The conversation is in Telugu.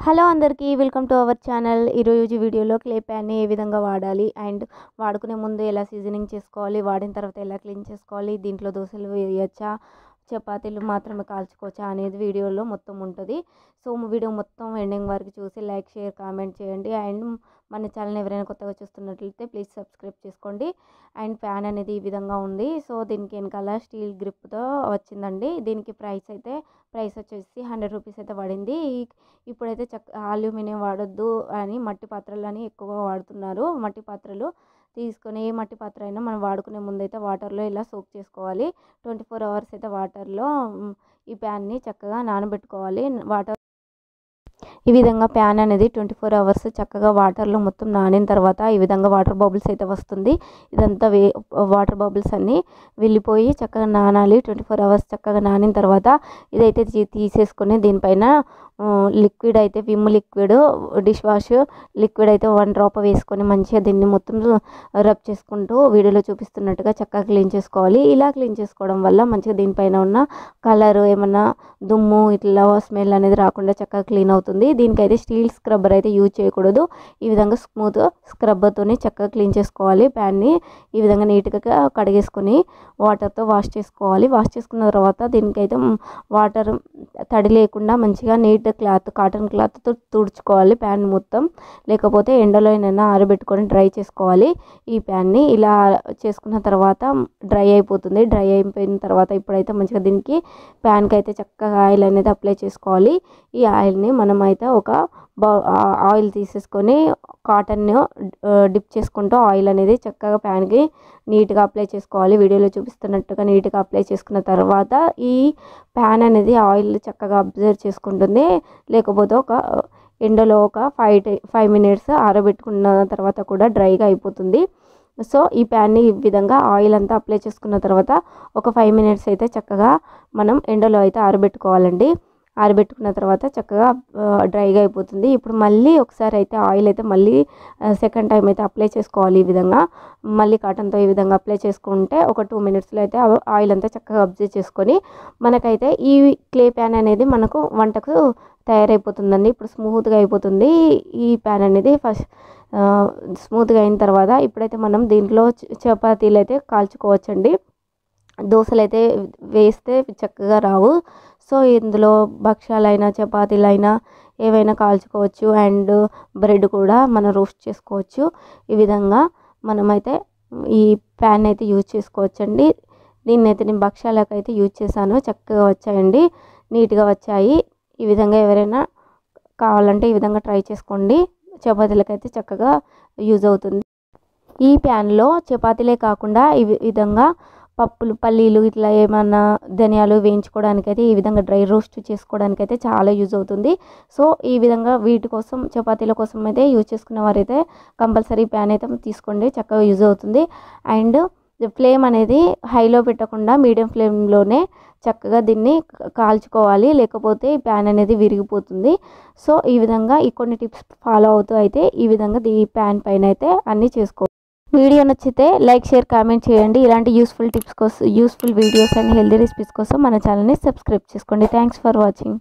హలో అందరికీ వెల్కమ్ టు అవర్ ఛానల్. ఈరోజు వీడియోలో క్లే ప్యాన్ని ఏ విధంగా వాడాలి అండ్ వాడుకునే ముందు ఎలా సీజనింగ్ చేసుకోవాలి, వాడిన తర్వాత ఎలా క్లీన్ చేసుకోవాలి, దీంట్లో దోశలు వేయచ్చా, చపాతీలు మాత్రమే కాల్చుకోవచ్చా అనేది వీడియోలో మొత్తం ఉంటుంది. సో వీడియో మొత్తం ఎండింగ్ వరకు చూసి లైక్, షేర్, కామెంట్ చేయండి. అండ్ మన ఛానల్ ఎవరైనా కొత్తగా చూస్తున్నట్లయితే ప్లీజ్ సబ్స్క్రైబ్ చేసుకోండి. అండ్ ప్యాన్ అనేది ఈ విధంగా ఉంది. సో దీనికి వెనకాల స్టీల్ గ్రిప్తో వచ్చిందండి. దీనికి ప్రైస్ వచ్చేసి 100 రూపీస్ అయితే పడింది. ఇప్పుడైతే అల్యూమినియం వాడొద్దు అని మట్టి పాత్రలని ఎక్కువగా వాడుతున్నారు. మట్టి పాత్రలు తీసుకొని ఏ మట్టి పాత్ర అయినా మనం వాడుకునే ముందైతే వాటర్లో ఇలా సోక్ చేసుకోవాలి. 24 అవర్స్ అయితే వాటర్లో ఈ ప్యాన్ని చక్కగా నానబెట్టుకోవాలి. ఈ విధంగా ప్యాన్ అనేది 24 అవర్స్ చక్కగా వాటర్లో మొత్తం నానిన తర్వాత ఈ విధంగా వాటర్ బబుల్స్ అయితే వస్తుంది. ఇదంతా వాటర్ బబుల్స్ అన్నీ వెళ్ళిపోయి చక్కగా నానాలి. 24 అవర్స్ చక్కగా నానిన తర్వాత ఇదైతే తీసేసుకొని దీనిపైన లిక్విడ్ అయితే Vim liquid, dish wash liquid అయితే 1 డ్రాప్ వేసుకొని మంచిగా దీన్ని మొత్తం రబ్ చేసుకుంటూ వీడియోలో చూపిస్తున్నట్టుగా చక్కగా క్లీన్ చేసుకోవాలి. ఇలా క్లీన్ చేసుకోవడం వల్ల మంచిగా దీనిపైన ఉన్న కలర్ ఏమన్నా దుమ్ము ఇట్లా స్మెల్ అనేది రాకుండా చక్కగా క్లీన్ అవుతుంది. దీనికైతే స్టీల్ స్క్రబ్బర్ అయితే యూజ్ చేయకూడదు. ఈ విధంగా స్మూత్ స్క్రబ్బర్తోనే చక్కగా క్లీన్ చేసుకోవాలి. ప్యాన్ని ఈ విధంగా నీట్గా కడిగేసుకొని వాటర్తో వాష్ చేసుకోవాలి. వాష్ చేసుకున్న తర్వాత దీనికైతే వాటర్ తడి లేకుండా మంచిగా నీట్ క్లాత్, కాటన్ క్లాత్తో తుడుచుకోవాలి ప్యాన్ మొత్తం. లేకపోతే ఎండలో అయినా ఆరబెట్టుకొని డ్రై చేసుకోవాలి. ఈ ప్యాన్ని ఇలా చేసుకున్న తర్వాత డ్రై అయిపోతుంది. డ్రై అయిపోయిన తర్వాత ఇప్పుడైతే మంచిగా దీనికి ప్యాన్కి అయితే చక్కగా ఆయిల్ అనేది అప్లై చేసుకోవాలి. ఈ ఆయిల్ని మనం అయితే ఒక ఆయిల్ తీసేసుకొని కాటన్ను డిప్ చేసుకుంటూ ఆయిల్ అనేది చక్కగా ప్యాన్కి నీట్గా అప్లై చేసుకోవాలి. వీడియోలో చూపిస్తున్నట్టుగా నీట్గా అప్లై చేసుకున్న తర్వాత ఈ ప్యాన్ అనేది ఆయిల్ చక్కగా అబ్జర్వ్ చేసుకుంటుంది. లేకపోతే ఒక ఎండలో ఒక 5 మినిట్స్ ఆరబెట్టుకున్న తర్వాత కూడా డ్రైగా అయిపోతుంది. సో ఈ ప్యాన్ని ఈ విధంగా ఆయిల్ అంతా అప్లై చేసుకున్న తర్వాత ఒక 5 మినిట్స్ అయితే చక్కగా మనం ఎండలో అయితే ఆరబెట్టుకోవాలండి. ఆరబెట్టుకున్న తర్వాత చక్కగా డ్రైగా అయిపోతుంది. ఇప్పుడు మళ్ళీ ఒకసారి అయితే ఆయిల్ అయితే మళ్ళీ సెకండ్ టైం అయితే అప్లై చేసుకోవాలి. ఈ విధంగా మళ్ళీ కాటన్తో ఈ విధంగా అప్లై చేసుకుంటే ఒక 2 మినిట్స్లో అయితే ఆయిల్ అంతా చక్కగా అబ్జర్వ్ చేసుకొని మనకైతే ఈ క్లే ప్యాన్ అనేది మనకు వంటకు తయారైపోతుందండి. ఇప్పుడు స్మూత్గా అయిపోతుంది. ఈ ప్యాన్ అనేది ఫస్ట్ స్మూత్గా అయిన తర్వాత ఇప్పుడైతే మనం దీంట్లో చపాతీలు అయితే కాల్చుకోవచ్చండి. దోశలు అయితే వేస్తే చక్కగా రావు. సో ఇందులో భక్షాలైనా చపాతీలైనా ఏవైనా కాల్చుకోవచ్చు. అండ్ బ్రెడ్ కూడా మనం రోస్ట్ చేసుకోవచ్చు. ఈ విధంగా మనమైతే ఈ ప్యాన్ అయితే యూజ్ చేసుకోవచ్చండి. దీన్ని అయితే నేను భక్షాలకైతే యూజ్ చేశాను. చక్కగా వచ్చాయండి, నీట్గా వచ్చాయి. ఈ విధంగా ఎవరైనా కావాలంటే ఈ విధంగా ట్రై చేసుకోండి. చపాతీలకైతే చక్కగా యూజ్ అవుతుంది. ఈ ప్యాన్లో చపాతీలే కాకుండా ఈ విధంగా పల్లీలు ఇట్లా ఏమన్నా ధనియాలు వేయించుకోవడానికైతే ఈ విధంగా డ్రై రోస్ట్ చేసుకోవడానికైతే చాలా యూజ్ అవుతుంది. సో ఈ విధంగా వీటి కోసం చపాతీల కోసం అయితే యూజ్ చేసుకున్న వారైతే కంపల్సరీ ప్యాన్ అయితే తీసుకోండి, చక్కగా యూజ్ అవుతుంది. అండ్ ఫ్లేమ్ అనేది హైలో పెట్టకుండా మీడియం ఫ్లేమ్లోనే చక్కగా దీన్ని కాల్చుకోవాలి. లేకపోతే ఈ ప్యాన్ అనేది విరిగిపోతుంది. సో ఈ విధంగా ఈ కొన్ని టిప్స్ ఫాలో అవుతూ అయితే ఈ విధంగా ఈ ప్యాన్ పైన అయితే అన్నీ చేసుకోవాలి. వీడియో నచ్చితే లైక్, షేర్, కామెంట్ చేయండి. ఇలాంటి యూస్ఫుల్ టిప్స్ కోసం, useful videos and healthy recipes కోసం మన ఛానల్ని సబ్స్క్రైబ్ చేసుకోండి. Thanks for watching.